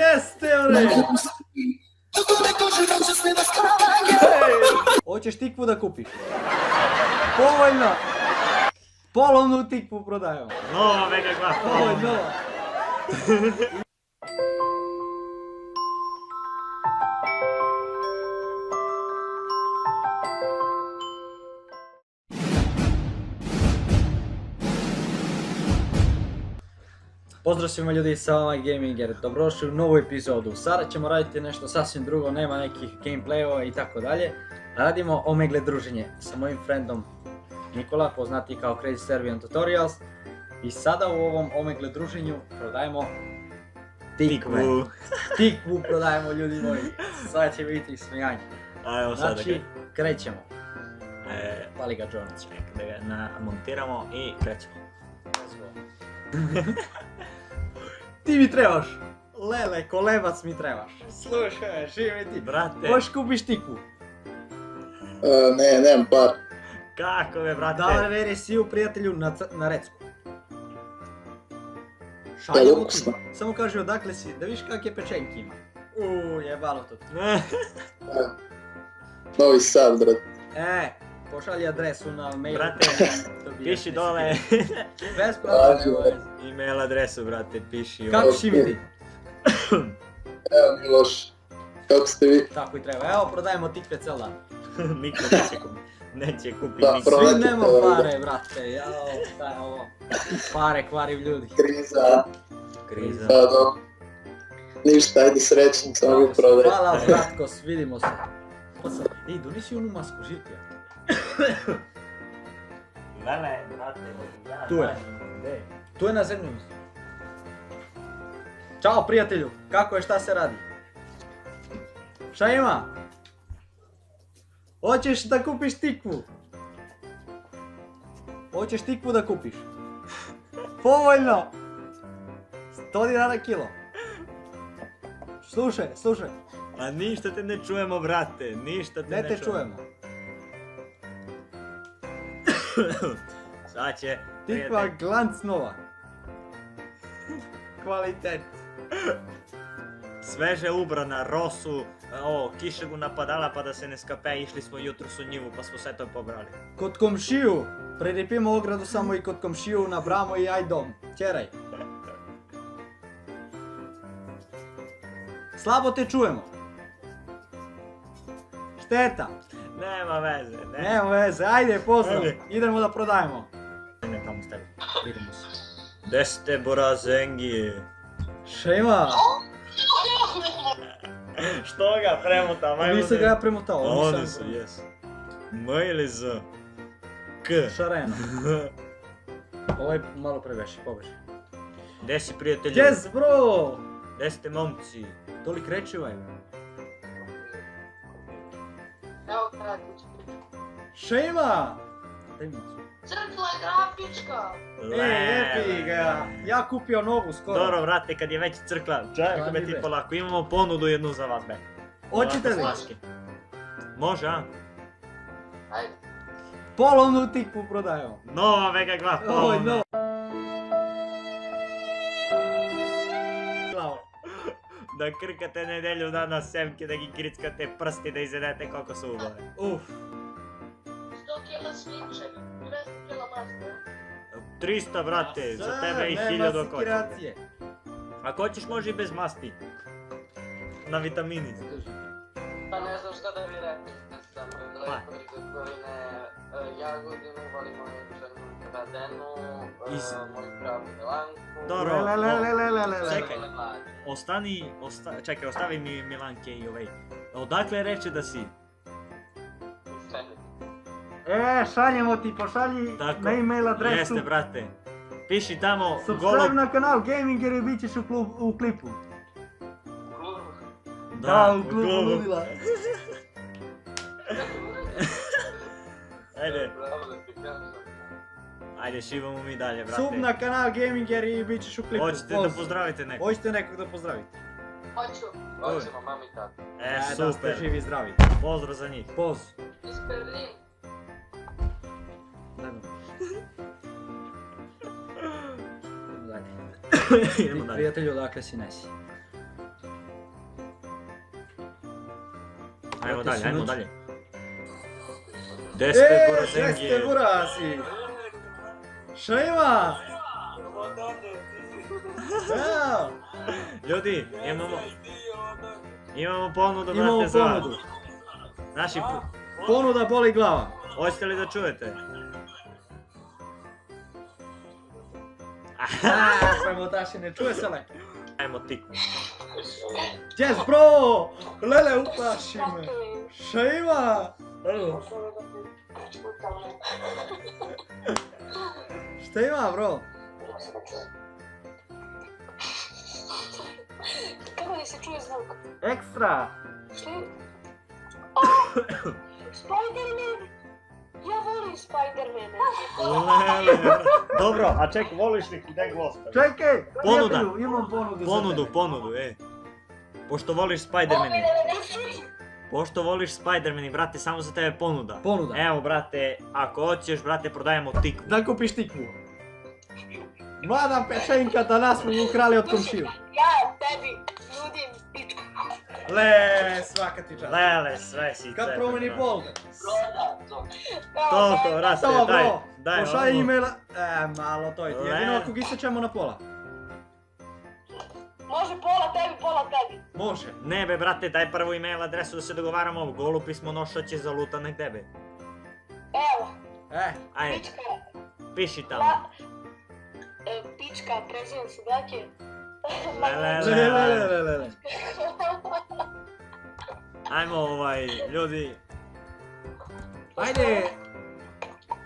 Jeste, bre! Hoćeš tikvu da kupiš? Povoljno! Polovnu tikvu prodajemo. Nova Mega Glav. Ovo je nova. Pozdrav svima ljudi, sa vama je Gaminger, dobrodošli u novu epizodu. Sada ćemo raditi nešto sasvim drugo, nema nekih gameplayova i tako dalje. Radimo omegle druženje sa mojim friendom Nikola, poznati kao Crazy Serbian Tutorials. I sada u ovom omegle druženju prodajemo tikve. Tikvu prodajemo, ljudi moji. Sada će biti smijanje. Ajmo sada Znači, krećemo. Pali ga John. da ga namontiramo i krećemo. Ti mi trebaš! Lele, kolebac mi trebaš. Slušaj, živi ti. Brate. Možeš kupiš tikvu. Nemam par. Kako je, brate? Dale veresiju prijatelju na recku. Šalje ti. Samo kaži odakle si, da viš kakve pečenke ima. Jebalo to. Novi Sad, brat. Pošalji adresu na mail. Brate, piši dole. Besplatno. Email adresu, brate, piši. Kako si mi ti? Evo Miloš, kako ste vi? Tako i treba. Evo, prodajemo tikve cel dan. Niko neće kupiti Da, niko. Prodajte Svi nema to, pare, brate. Jao, šta je ovo? Pare kvari ljudi. Kriza. Pa do. Ništa, ajde srećno, samo vi prodaj. Hvala, bratkos, vidimo se. Ej, donesi onu masku, živke. Lele, brate. Tu je. Tu je na zemlji. Ćao prijatelju, kako je, šta se radi? Šta ima? Hoćeš da kupiš tikvu? Hoćeš tikvu da kupiš? Povoljno! 100 dinara kilo. Slušaj. A ništa te ne čujemo, brate, ništa te Ne te čujemo. Sad će... Tikva glanc nova. Kvalitet. Sveže ubrana, rosu, kišegu napadala pa da se ne skape, išli smo jutros u njivu pa smo sve to pobrali. Kod komšiju. Preripimo ogradu samo i kod komšiju, nabramo i aj dom. Ćeraj. Slabo te čujemo. Šteta. Nema veze, ne. Nema veze, ajde pozdrav. Ajde. Idemo da prodajemo. Ne tamo stavi. Vidimo se. Gde ste borazengi? Šema. Što ga premuta, majmo? Nisam ga ja premotao. Oni su, jes. Mojli z. K. Šareno. Ovo je malo preveši, pobeži. Gde si prijatelju? Yes bro. Gde ste momci? Tolik rečivaj. Evo kako ću. Šema. Daj mi su. Crkla je grafička! Epi ga. Ja kupio novu skoro. Dobro, vrate, kad je već crkla. Čekaj me ti polako, imamo ponudu jednu za vas, be. Hoćete li? Slaške. Može, a? Ajde. Polovnu tikvu prodajemo. Nova Mega Glav, Ovo je polovna. novo. Da krkate nedelju dana semke, da gi krickate prsti, da izjedete koliko su ubave. 100 kila svinče, 200 kila maske. 300, brate, za tebe i 1000 ako hoćeš. Ako hoćeš može i bez masti. Na vitamini. Pa ne znam šta da vi rekli. Daleko iz okoline Jagodinu, volimo jučernu Kradenu, moju pravu Milanku. Dobro, čekaj. Čekaj. Čekaj, ostavi mi Milanke i ovaj. Odakle reče da si? Šaljemo ti, pošalji Tako, na email adresu. jeste, brate. Piši tamo Subscribe na kanal Gaminger i bit ćeš u klipu. Da, u klubu ludila. Ajde, šivamo mi dalje, brate. Sub na kanal Gaminger i bit ćeš u klipu. Hoćete da pozdravite nekog? Hoćete nekog da pozdravite? Hoćemo, mami i tata. Da ste Super. živi i zdravi. Pozdrav za njih. Poz. Iz Berlin. Idemo dalje. Idemo dalje. Prijatelju, odakle si nesi? Ajmo Brate, dalje, ajmo sinoć- dalje. Gde ste Jeste Borazengije? burasi! Šta ima? Evo, Ljudi, imamo ponudu, imamo brate, za vas. ponudu. Naši, Ponuda boli glava. hoćete li da čujete? Premotaši, ne čuje se le. Ajmo tiku. Yes, bro! Lele, uplaši me. Šta ima? Šta ima, bro? Kako da se čuje zvuk? Ekstra! Šta je? Spider-Man! Ja volim Spider-Mana. Lele. Dobro, a ček, voliš li neki gosta? Čekaj! Ponuda. prijatelju, imam ponudu za tebe. Ponudu, Pošto voliš Spider-Man. Pošto voliš Spider-Man, brate, samo za tebe ponuda. Ponuda. Evo, brate, ako hoćeš, brate, prodajemo tiku. Da kupiš tikvu. Mlada pečenka da nas smo ukrali od komšiju. Ja tebi nudim pičku. Le, svaka ti čast. Lele, sve si Kad cepe, promeni brate. polder. To, raste, Samo, daj, bro. daj. Pošalji ono. e-maila. Malo to je. Le. Jedino ako gi ćemo na pola. Može pola tebi, pola tebi. Može. Ne be, brate, daj prvo email adresu da se dogovaramo ovo. Golu pismo noša će zaluta nek tebe. Evo, Ajde, pička. piši tamo. Pička, prezivim se dake. Le. Ajmo, ljudi. Ajde.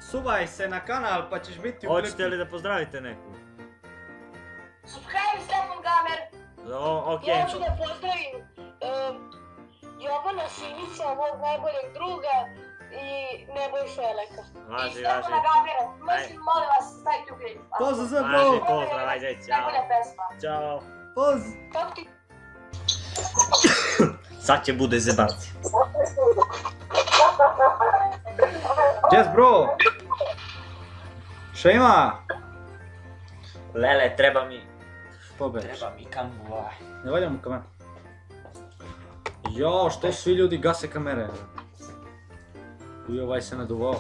Subaj se na kanal pa ćeš biti u Hoćete klipu. li da pozdravite neku? Subscribe Stefan Gamer. Okej. Ja ću da pozdravim Jovana Simića, mog najboljeg druga i Nebojša Eleka. I Važi. Stefana Gamera. Mislim, molim vas, stavite u klip. Pozdrav za Važi, bro. pozdrav, ajde, čao. Najbolja pesma. Ćao. Poz. Kako ti? Sad će bude zebanci. Yes bro. Šta ima? Lele, treba mi Poberiš. kambu, Ne valjam u kameru. Jo, što svi ljudi gase kamere? I ovaj se naduvao.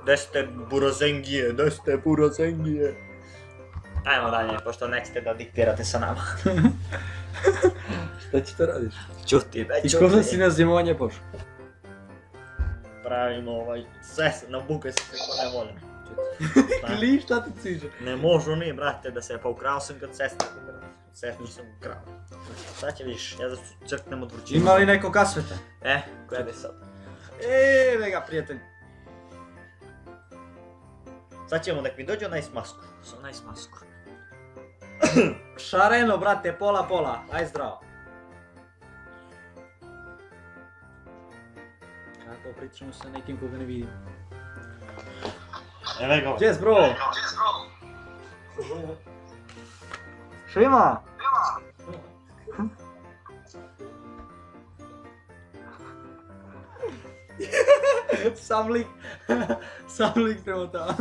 Gde ste Borazengije? Ajmo dalje, pošto nećete da diktirate sa nama. Šta ti to radiš? Čuti, be, I škoda si na zimovanje pošao. Pravimo sve na buke se ko ne volim. Kli, šta ti ciže? Ne možu ni, brate, da se, pa ukrao sam kad sestra, brate. Sestru sam ukrao. Sad će vidiš, ja da crknem od vrućine. Ima li neko kasveta? Gledaj sad. Vega prijatelj. Sad ćemo nek mi dođe onaj s masku. Šareno, brate, pola. Aj zdravo. Kako pričamo sa nekim koga ne vidim. Evo ga. Yes, bro. Šta ima? Sam lik prema tamo.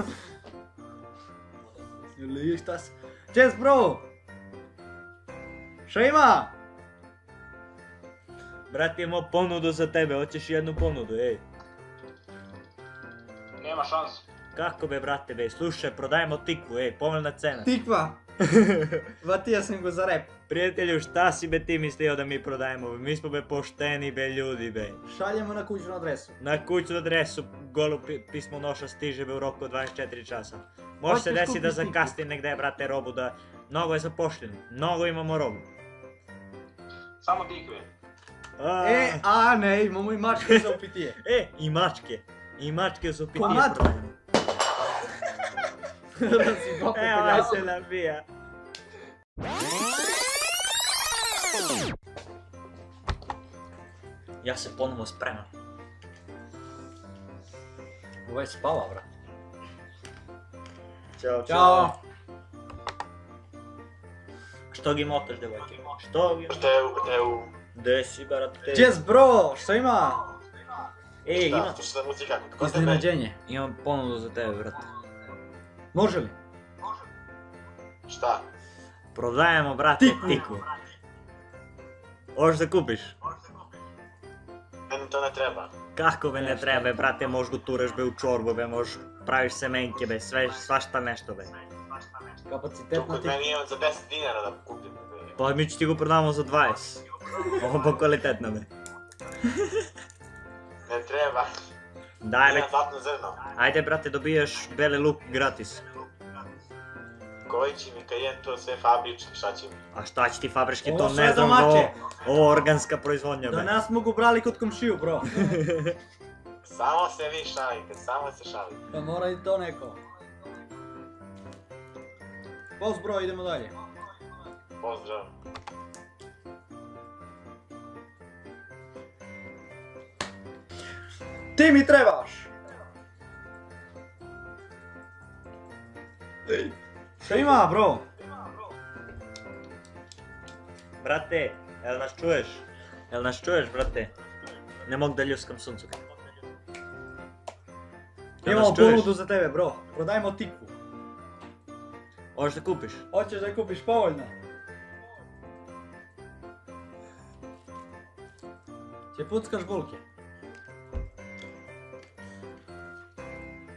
Ili šta se... Yes, bro. Šta ima? Brate, imamo ponudu za tebe, hoćeš jednu ponudu, ej. Nema šanse. Kako be, brate, be, slušaj, prodajemo tikvu, ej, povoljna cena. Tikva. Vatija sam go za rep. Prijatelju, šta si be ti mislio da mi prodajemo, be? Mi smo be pošteni, be, ljudi, be. Šaljemo na kućnu adresu. Na kućnu adresu golo pismo noša stiže be u roku od 24 časa. Može se Hoćeš desiti da kupiti tikvu? zakasni negde, brate, robu, da mnogo je zapošljeno, mnogo imamo robu. Samo tikve. Ne, imamo i mačke za upitije. I mačke su pitije Komad. prodajemo. Evo, Evo se nabija. Ja se ponovo spremam. Ovo je spava, bra. Ćao, Ćao. Što gi motaš, devojke? Što gi motaš? Evo, Gde si, brate? Yes, bro, šta ima? Ima. Šta muzika? Iznenađenje. Imam ponudu za tebe, brate. Može li? Šta? Prodajemo, brate, Tikvu. tikvu. Možeš da kupiš? Meni to ne treba. Kako me ne treba, brate, možeš go tureš be u čorbu, be, možeš praviš semenke, be, svašta nešto, be. Tu Kapacitetno kod ti... meni imam za 10 dinara da kupim. Pa mi ću ti go prodamo za 20. Ovo pa kvalitetno, be. Ne treba. Daj, be, Imam zlatno zrno. ajde, brate, dobijaš beli luk gratis. Koji će mi kajen to sve fabrički, šta će mi? A šta će ti fabrički, Ovo to sve ne znam, domaće. ovo organska proizvodnja, Da be. nas mogu brali kod komšiju, bro. Samo se vi šalite, samo se šalite. Pa mora i to neko. Poz, bro, idemo dalje. Pozdrav. Ti mi trebaš! Šta ima, bro? Brate, jel nas čuješ? Jel nas čuješ, brate? Ne mogu da ljuskam suncu. Jel Imamo nas čuješ? ponudu za tebe, bro. Prodajmo tikvu. Možeš da kupiš? Hoćeš da je kupiš povoljno? Će puckaš bulke.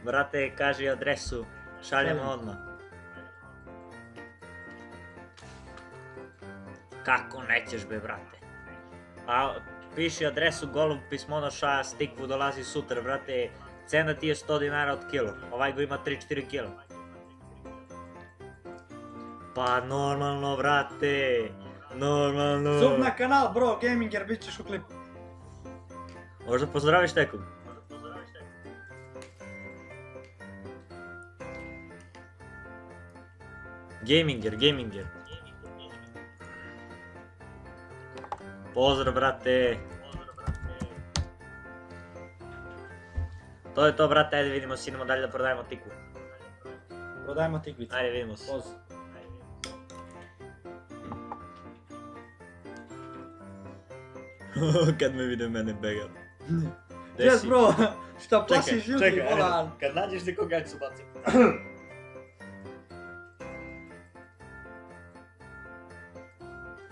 Brate, kaži adresu, šaljemo Šaljem. odmah. Kako nećeš, be, brate? A piši adresu, golub pismonoša, stikvu dolazi sutra, brate. Cena ti je 100 dinara od kilo, ovaj go ima 3-4 kilo. Pa normalno, brate, normalno. Sub na kanal, bro, Gaminger, bit ćeš u klipu. Možda pozdraviš nekog? Gaminger. Pozdrav, brate. To je to, brate, ajde vidimo se, idemo dalje da prodajemo tikvu. Prodajmo tikvicu. Ajde vidimo se. Poz. Kad me vide mene bega. Yes, bro, šta plašiš ljudi, čekaj, volan. kad nađeš nekog ja ću bacim.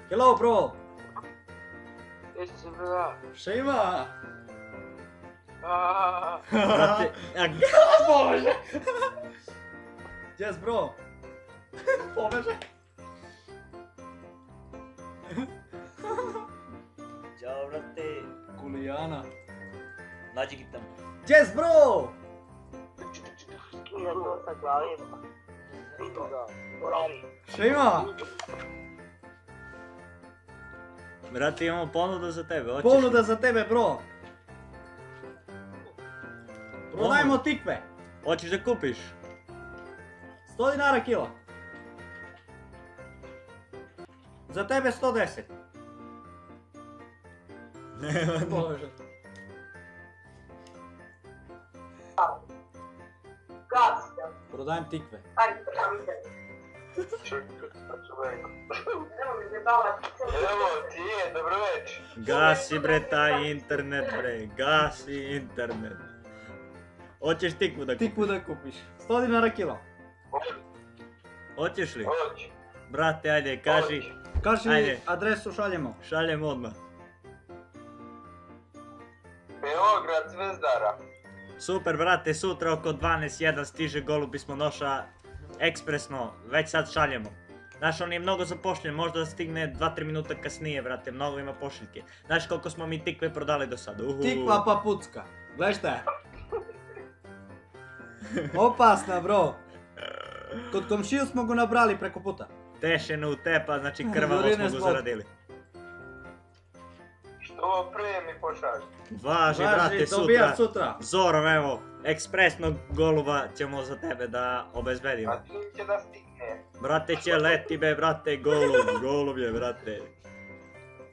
Hello, bro. Jesi bra. Šta ima? Brate, Bože. Yes, bro. Pobeže. Ćao, brate. Kulijana. Nađi gi tamo. Yes, bro. Idem to sa glavima. Vidim ga. Uravi. Šta ima? Brate, imamo ponudu za tebe, hoćeš? Ponuda za tebe, bro. Prodajmo tikve. Hoćeš da kupiš? 100 dinara kilo. Za tebe 110. Nema, Bože. Gasi. Prodajem tikve. Ajde, idem. Nemoj me zajebavati. Evo ti je, dobro večer. Gasi, bre, taj internet, bre. Gasi internet. Hoćeš tikvu da kupiš? Tikvu da kupiš. 100 dinara kilo. Hoćeš li? Hoću. Brate, ajde, kaži. Kaži Ajde. adresu, šaljemo. Šaljem odmah. Beograd, Zvezdara. Super, brate, sutra oko 12:01 stiže golub pismonoša ekspresno, već sad šaljemo. Znaš, on je mnogo zapošljen, možda da stigne 2-3 minuta kasnije, brate, mnogo ima pošiljke. Znaš koliko smo mi tikve prodali do sada? Tikva pa pucka. Gledaj šta je. Opasna, bro. Kod komšiju smo go nabrali preko puta. Tešeno u tepa, znači krvavo Urine smo go zbog. zaradili. Što pre mi pošalj? Važi, brate, dobija sutra. sutra. Zorom, evo, ekspresnog goluba ćemo za tebe da obezbedimo. ti će da stigne. Brate će leti be, brate, golub je, brate.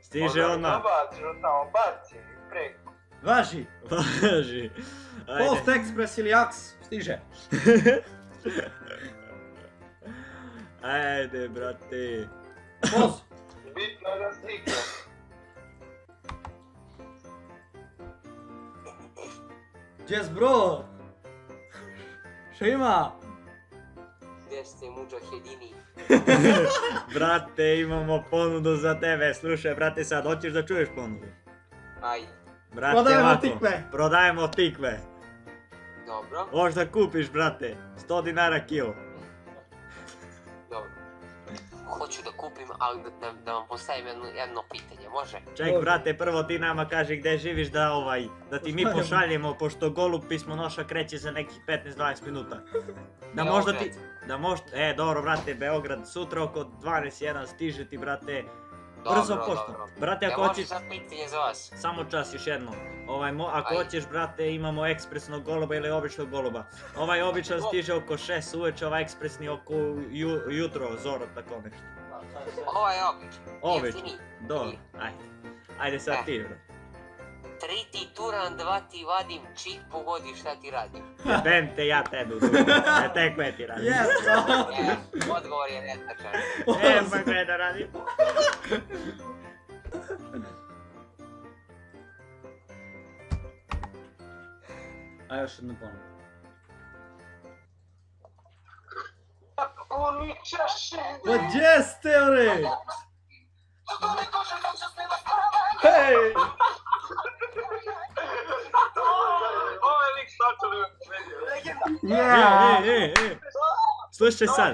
Stiže odmah. Baciš tamo, baci preko. Važi. Važi. Ajde. Post Express ili Aks. Stiže. Ajde, brate. Poz. Bitno je da stigne. Yes, bro. Šta ima? Gdje ste mudžahedini? Brate, imamo ponudu za tebe. Slušaj, brate, sad hoćeš da čuješ ponudu? Ajde, Brate, Prodajemo ovako, tikve. Prodajemo tikve. dobro, Možeš da kupiš, brate. 100 dinara kilo. dobro. Hoću da kupim, ali da vam postavim jedno pitanje, može? Ček, brate, prvo ti nama kaži gde živiš da ti mi pošaljemo, pošto golub pismonoša kreće za nekih 15-20 minuta. Da možda ti, dobro, brate, Beograd, sutra oko 12:01 stiže ti, brate, brzo pošto. Brate, ako Ja hoćeš, možem sad pitanje za vas. samo čas još jedno. Ako Ajde. hoćeš, brate, imamo ekspresnog goluba ili običnog goluba. Ovaj običan stiže oko 6 uveče, ovaj ekspresni oko jutro, zoro, tako nešto. Ovo je obično. Obično. Jeftiniji. Dobro, ajde. Ajde sad ti, brate. 3 ti turam, 2 ti vadim, čik pogodi šta ti radim. Jebem te ja tebi u dugu. Ne te koje ti radim. Yes, bro. Odgovor je netačan. Pa gledaj da radim. A još jednu ponudu. Oni čaše. Pa gdje ste, bre? Hej! Ovo je lik stačali. Slušaj sad.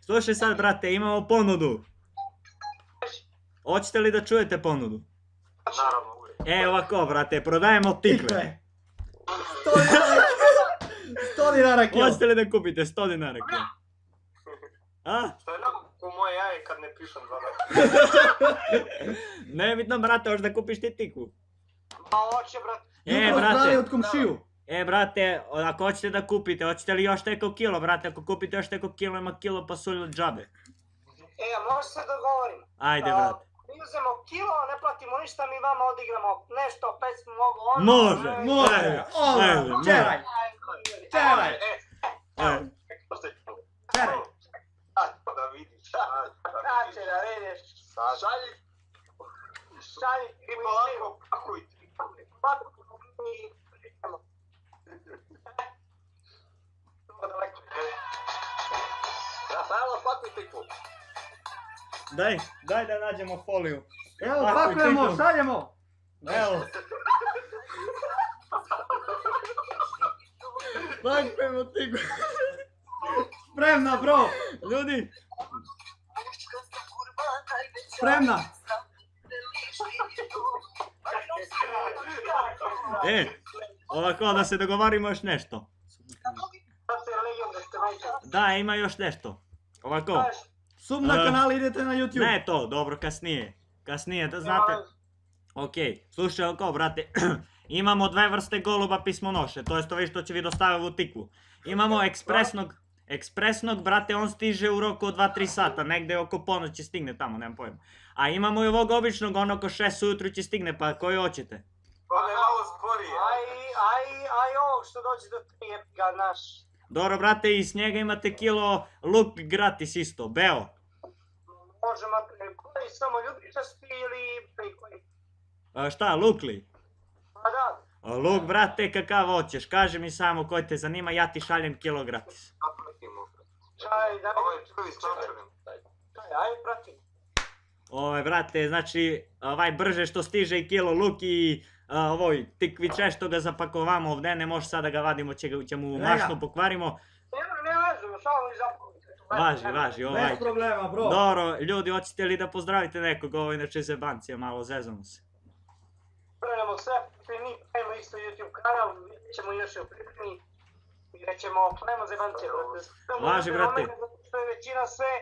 Slušaj sad, brate, imamo ponudu. Hoćete li da čujete ponudu? Naravno, uvijek. Ovako, brate, prodajemo tikve. Tikve. 100 dinara kilo. Hoćete li da kupite 100 dinara kilo? A? To je nam u moje jaje kad ne pišem 2 dana. Nebitno, brate, hoćeš da kupiš ti tikvu. Ma hoće, brat. Jutro brate. zdravi od komšiju. Brate, ako hoćete da kupite, hoćete li još teko kilo, brate, ako kupite još teko kilo, ima kilo pasulja od džabe. Može se dogovorimo. Ajde, brate. Mi uzemo kilo, ne platimo ništa, mi vama odigramo nešto, pesmu, mogu ono. Može. Može. Ovo, čeraj. Čeraj. Ajde. Čeraj. Da vidiš. Znači da vidiš. Šalji. Šalji. I polako pakuj. Pakuj. Rafaela, pakuj tikvu. Daj da nađemo foliju. Evo, Pakuj pakujemo, tikvu. šaljemo. Evo. Pakujemo tikvu. Spremna, bro. Ljudi, Spremna. ovako da se dogovorimo još nešto. Da, ima još nešto. Ovako. Sub na kanal, idete na YouTube. Ne to, dobro, kasnije. Kasnije, da znate. Okej, slušaj ovako, brate. Imamo dve vrste goluba pismonoše, to jest ovi što će vi dostaviti u tikvu. Imamo ekspresnog, brate, on stiže u roku od 2-3 sata, negde oko ponoći stigne tamo, nemam pojma. A imamo i ovog običnog, on oko 6 ujutru će stigne, pa koji hoćete? On je malo sporije. Aj ovog što dođe do prije ga naš. Dobro, brate, i s njega imate kilo luk gratis isto, beo. Možemo koji samo ljubičasti ili prikoji. Šta, luk li? Pa da. Luk, brate, kakav hoćeš, kaži mi samo koji te zanima, ja ti šaljem kilo gratis. Čaj, daj. Ovo je prvi stačarim. Aj, pratim. Brate, znači, brže što stiže i kilo luk i ovoj tikviče što ga zapakovamo ovdje, ne može sad da ga vadimo, ćemo u mašnu pokvarimo. Ne vezimo, samo i zapakovite. Važi, Bez problema, bro. Dobro, ljudi, hoćete li da pozdravite nekog, ovo inače zebancija, malo zezamo se. Prenemo sve, mi pravimo isto YouTube kanal, vidjet ćemo još u pripremi. Vidjet ćemo, pravimo zebancije, brate. Važi, brate. Što je većina sve,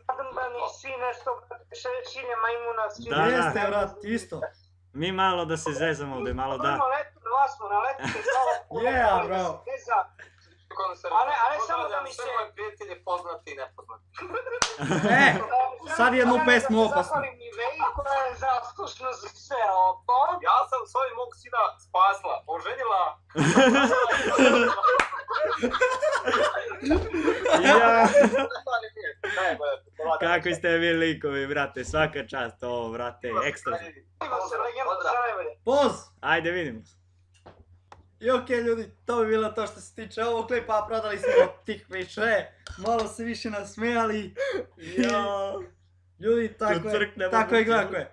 nadrndani, svi nešto, šilje majmuna, svi. Da. Jeste, brat, isto. Mi malo da se zezamo ovdje, malo da... Dva smo na letite, Yeah, bro. Ali samo da mi se... prijatelji poznati i nepoznati. Sad jednu pesmu opasnu. Zahvalim i Veji koja je zaslušna za sve ovo. Ja sam svoj mog sina spasla, oženila. Ja. Kakvi ste vi likovi, brate, svaka čast ovo, brate, ekstra. Poz! Ajde, vidimo se. I okej ljudi, to bi bilo to što se tiče ovog klipa, prodali smo tih više, malo se više nasmijali. Ja. Ljudi, tako Do je, crkne tako je, mogu tako je.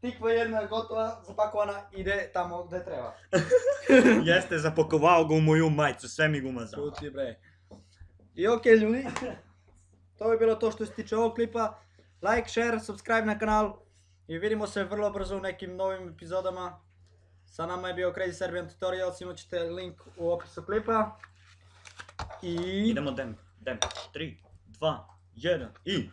Tikva jedna je gotova, zapakovana, ide tamo gdje treba. Jeste, zapakovao ga u moju majicu, sve mi ga umazao. Čuti bre. I okej ljudi, to bi bilo to što se tiče ovog klipa. Like, share, subscribe na kanal i vidimo se vrlo brzo u nekim novim epizodama. Sa nama je bio Crazy Serbian Tutorials, imat ćete link u opisu klipa. I... Idemo dem. 3, 2, 1 i...